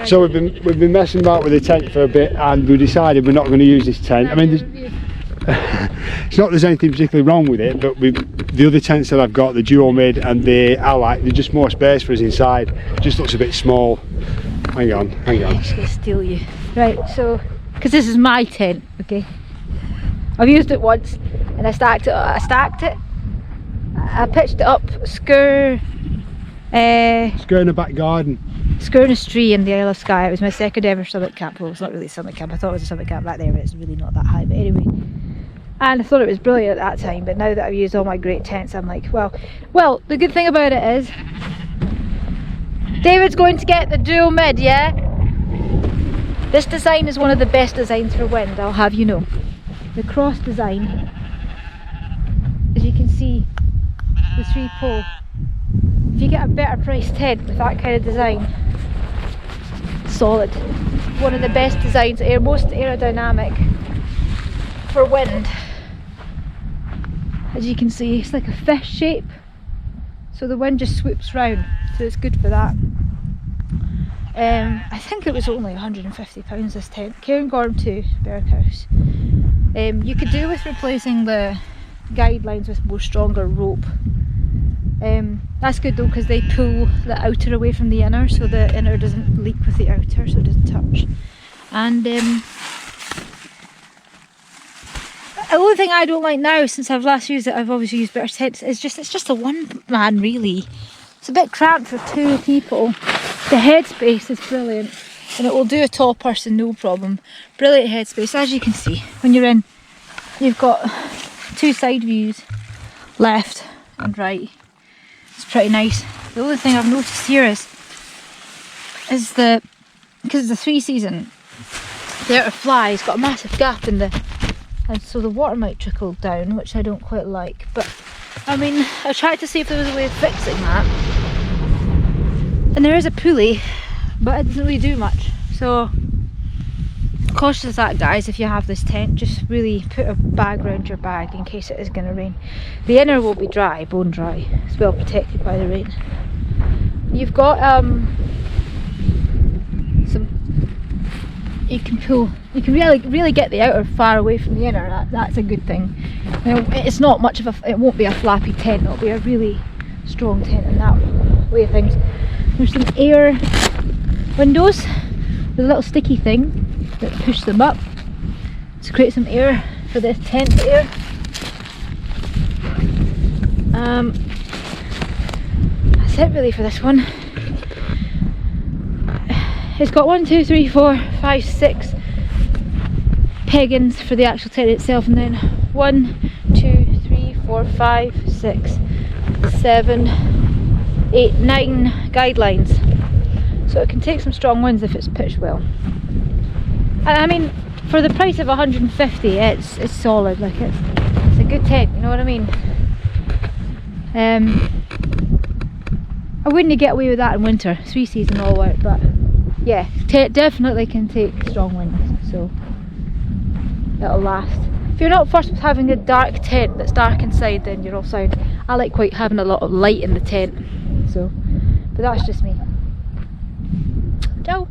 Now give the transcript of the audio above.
So we've been messing about with the tent for a bit, and we decided we're not going to use this tent. I mean, it's not there's anything particularly wrong with it, but the other tents that I've got, the Duo Mid and the Allight, there's just more space for us inside. It just looks a bit small. Hang on. I'm just going to steal you. Right, so, because this is my tent, okay? I've used it once, and I stacked it. I pitched it up, skewer in the back garden. Skewer in a tree in the Isle of Skye. It was my second ever summit camp. Well, it's not really a summit camp. I thought it was a summit camp back there, but it's really not that high. But anyway, and I thought it was brilliant at that time. But now that I've used all my great tents, I'm like, well. The good thing about it is, David's going to get the Duo Mid, yeah. This design is one of the best designs for wind. I'll have you know. The cross design, as you can see, the 3-pole. If you get a better priced tent with that kind of design, solid. One of the best designs, most aerodynamic for wind. As you can see, it's like a fish shape, so the wind just swoops round, so it's good for that. I think it was only £150 this tent. Cairngorm to Berghaus. You could do with replacing the guidelines with more stronger rope. That's good though, because they pull the outer away from the inner, so the inner doesn't leak with the outer, so it doesn't touch. And the only thing I don't like now, since I've last used it, I've obviously used better tents, is it's just a one man really. It's a bit cramped for 2 people. The headspace is brilliant, and it will do a tall person no problem. Brilliant headspace. As you can see, when you're in, you've got 2 side views, left and right. It's pretty nice. The only thing I've noticed here is because it's a 3 season, the outer fly's got a massive gap in and so the water might trickle down, which I don't quite like. But I mean, I tried to see if there was a way of fixing that, and there is a pulley, but it doesn't really do much. So cautious of that, guys. If you have this tent, just really put a bag around your bag in case it is going to rain. The inner will be dry, bone dry. It's well protected by the rain. You've got you can really get the outer far away from the inner. That's a good thing. Now, it's not much of it won't be a flappy tent. It'll be a really strong tent in that way of things. There's some air windows with a little sticky thing that push them up to create some air for the tent air. That's it really for this one. It's got 1, 2, 3, 4, 5, 6 peg-ins for the actual tent itself, and then 1, 2, 3, 4, 5, 6, 7, 8, 9 guidelines. So it can take some strong winds if it's pitched well. And I mean, for the price of 150, it's solid. Like it's a good tent, you know what I mean? I wouldn't get away with that in winter, 3 season all out, but yeah, definitely can take strong winds, so it'll last. If you're not fussed with having a dark tent that's dark inside, then you're all sound. I like quite having a lot of light in the tent, so, but that's just me. Ciao!